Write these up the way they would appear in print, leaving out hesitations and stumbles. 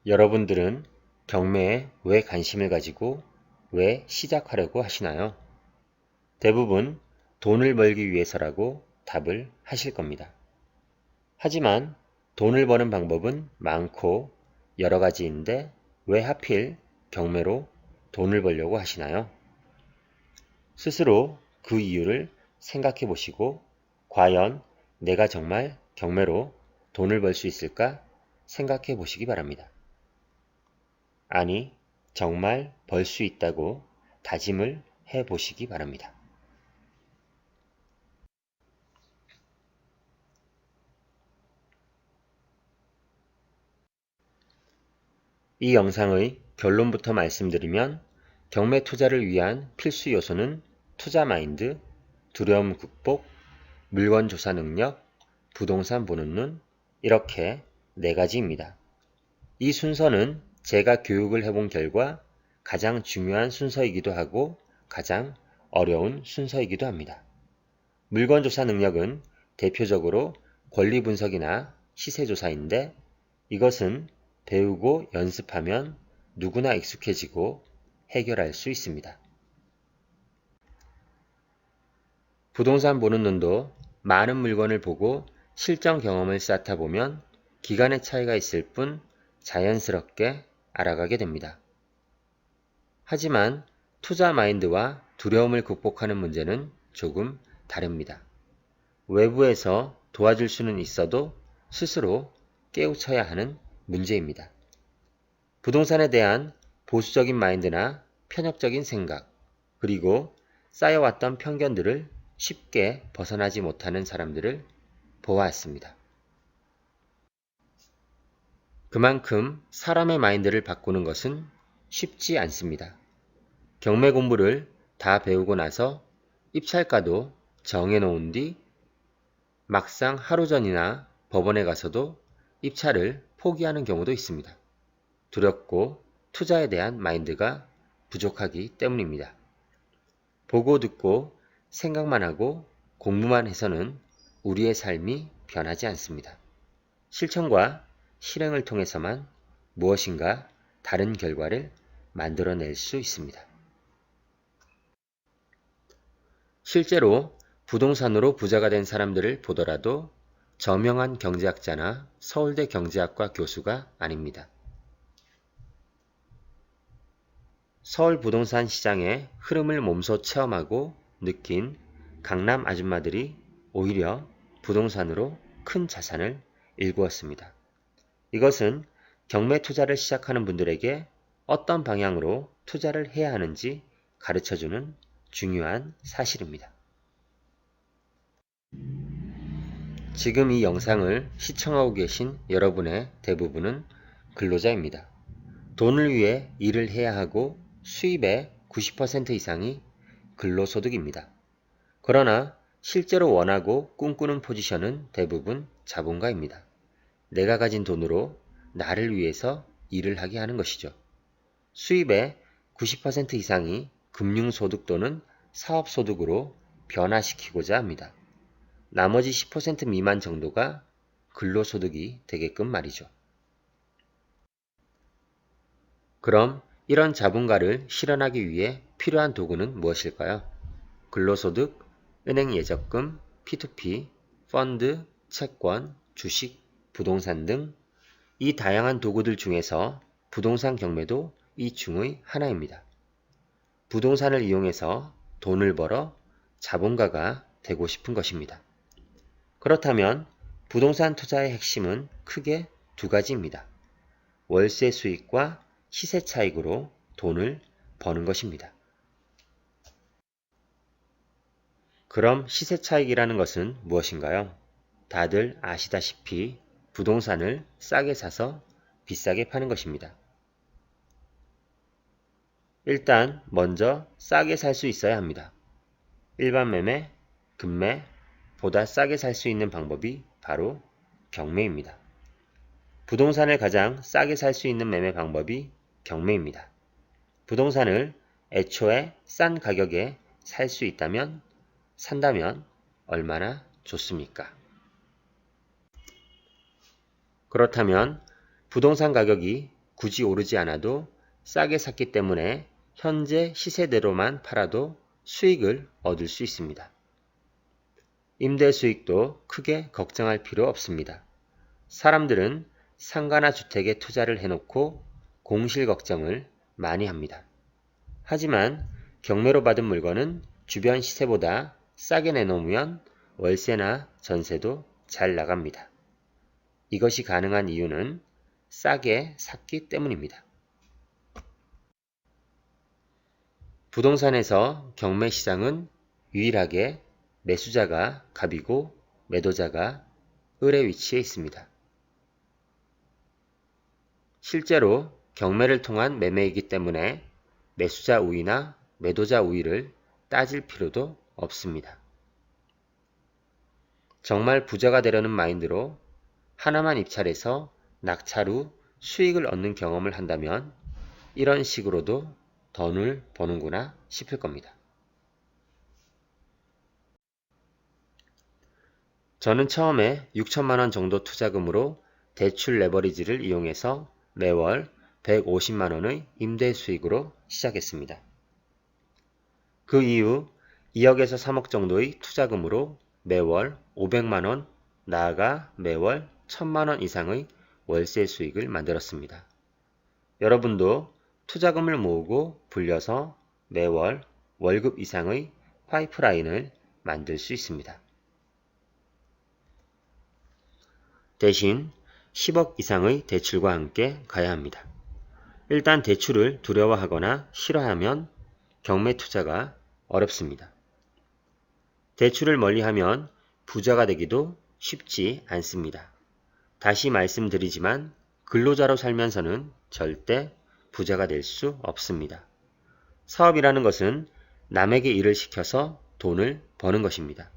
여러분들은 경매에 왜 관심을 가지고 왜 시작하려고 하시나요? 대부분 돈을 벌기 위해서라고 답을 하실 겁니다. 하지만 돈을 버는 방법은 많고 여러 가지인데 왜 하필 경매로 돈을 벌려고 하시나요? 스스로 그 이유를 생각해 보시고 과연 내가 정말 경매로 돈을 벌 수 있을까 생각해 보시기 바랍니다. 아니, 정말 벌 수 있다고 다짐을 해 보시기 바랍니다. 이 영상의 결론부터 말씀드리면 경매 투자를 위한 필수 요소는 투자 마인드, 두려움 극복, 물건 조사 능력, 부동산 보는 눈 이렇게 4가지입니다. 이 순서는 제가 교육을 해본 결과 가장 중요한 순서이기도 하고 가장 어려운 순서이기도 합니다. 물건 조사 능력은 대표적으로 권리 분석이나 시세 조사인데 이것은 배우고 연습하면 누구나 익숙해지고 해결할 수 있습니다. 부동산 보는 눈도 많은 물건을 보고 실전 경험을 쌓다 보면 기간의 차이가 있을 뿐 자연스럽게 알아가게 됩니다. 하지만 투자 마인드와 두려움을 극복하는 문제는 조금 다릅니다. 외부에서 도와줄 수는 있어도 스스로 깨우쳐야 하는 문제입니다. 부동산에 대한 보수적인 마인드나 편협적인 생각, 그리고 쌓여왔던 편견들을 쉽게 벗어나지 못하는 사람들을 보아왔습니다. 그만큼 사람의 마인드를 바꾸는 것은 쉽지 않습니다. 경매 공부를 다 배우고 나서 입찰가도 정해놓은 뒤 막상 하루 전이나 법원에 가서도 입찰을 포기하는 경우도 있습니다. 두렵고 투자에 대한 마인드가 부족하기 때문입니다. 보고 듣고 생각만 하고 공부만 해서는 우리의 삶이 변하지 않습니다. 실천과 실행을 통해서만 무엇인가 다른 결과를 만들어낼 수 있습니다. 실제로 부동산으로 부자가 된 사람들을 보더라도 저명한 경제학자나 서울대 경제학과 교수가 아닙니다. 서울 부동산 시장의 흐름을 몸소 체험하고 느낀 강남 아줌마들이 오히려 부동산으로 큰 자산을 일구었습니다. 이것은 경매 투자를 시작하는 분들에게 어떤 방향으로 투자를 해야 하는지 가르쳐주는 중요한 사실입니다. 지금 이 영상을 시청하고 계신 여러분의 대부분은 근로자입니다. 돈을 위해 일을 해야 하고 수입의 90% 이상이 근로소득입니다. 그러나 실제로 원하고 꿈꾸는 포지션은 대부분 자본가입니다. 내가 가진 돈으로 나를 위해서 일을 하게 하는 것이죠. 수입의 90% 이상이 금융소득 또는 사업소득으로 변화시키고자 합니다. 나머지 10% 미만 정도가 근로소득이 되게끔 말이죠. 그럼 이런 자본가를 실현하기 위해 필요한 도구는 무엇일까요? 근로소득, 은행 예적금, P2P, 펀드, 채권, 주식, 부동산 등 이 다양한 도구들 중에서 부동산 경매도 이 중의 하나입니다. 부동산을 이용해서 돈을 벌어 자본가가 되고 싶은 것입니다. 그렇다면 부동산 투자의 핵심은 크게 2가지입니다. 월세 수익과 시세 차익으로 돈을 버는 것입니다. 그럼 시세 차익이라는 것은 무엇인가요? 다들 아시다시피 부동산을 싸게 사서 비싸게 파는 것입니다. 일단 먼저 싸게 살 수 있어야 합니다. 일반 매매, 급매, 보다 싸게 살 수 있는 방법이 바로 경매입니다. 부동산을 가장 싸게 살 수 있는 매매 방법이 경매입니다. 부동산을 애초에 싼 가격에 살 수 있다면 산다면 얼마나 좋습니까? 그렇다면 부동산 가격이 굳이 오르지 않아도 싸게 샀기 때문에 현재 시세대로만 팔아도 수익을 얻을 수 있습니다. 임대 수익도 크게 걱정할 필요 없습니다. 사람들은 상가나 주택에 투자를 해놓고 공실 걱정을 많이 합니다. 하지만 경매로 받은 물건은 주변 시세보다 싸게 내놓으면 월세나 전세도 잘 나갑니다. 이것이 가능한 이유는 싸게 샀기 때문입니다. 부동산에서 경매 시장은 유일하게 매수자가 갑이고 매도자가 을의 위치에 있습니다. 실제로 경매를 통한 매매이기 때문에 매수자 우위나 매도자 우위를 따질 필요도 없습니다. 정말 부자가 되려는 마인드로 하나만 입찰해서 낙찰 후 수익을 얻는 경험을 한다면 이런 식으로도 돈을 버는구나 싶을 겁니다. 저는 처음에 6천만원 정도 투자금으로 대출 레버리지를 이용해서 매월 150만원의 임대 수익으로 시작했습니다. 그 이후 2억에서 3억 정도의 투자금으로 매월 500만원, 나아가 매월 1000만원 이상의 월세 수익을 만들었습니다. 여러분도 투자금을 모으고 불려서 매월 월급 이상의 파이프라인을 만들 수 있습니다. 대신 10억 이상의 대출과 함께 가야 합니다. 일단 대출을 두려워하거나 싫어하면 경매 투자가 어렵습니다. 대출을 멀리하면 부자가 되기도 쉽지 않습니다. 다시 말씀드리지만 근로자로 살면서는 절대 부자가 될 수 없습니다. 사업이라는 것은 남에게 일을 시켜서 돈을 버는 것입니다.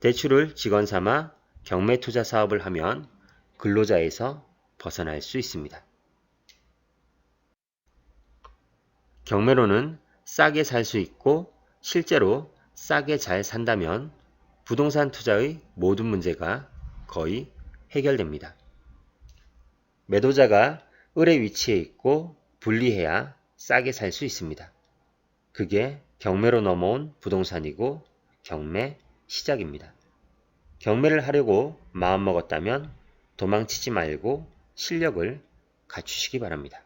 대출을 직원 삼아 경매 투자 사업을 하면 근로자에서 벗어날 수 있습니다. 경매로는 싸게 살 수 있고 실제로 싸게 잘 산다면 부동산 투자의 모든 문제가 거의 해결됩니다. 매도자가 을의 위치에 있고 분리해야 싸게 살 수 있습니다. 그게 경매로 넘어온 부동산이고 경매 시작입니다. 경매를 하려고 마음먹었다면 도망치지 말고 실력을 갖추시기 바랍니다.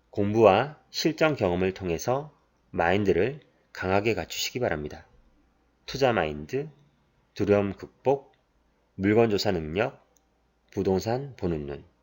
공부와 실전 경험을 통해서 마인드를 강하게 갖추시기 바랍니다. 투자 마인드, 두려움 극복, 물건 조사 능력, 부동산 보는 눈.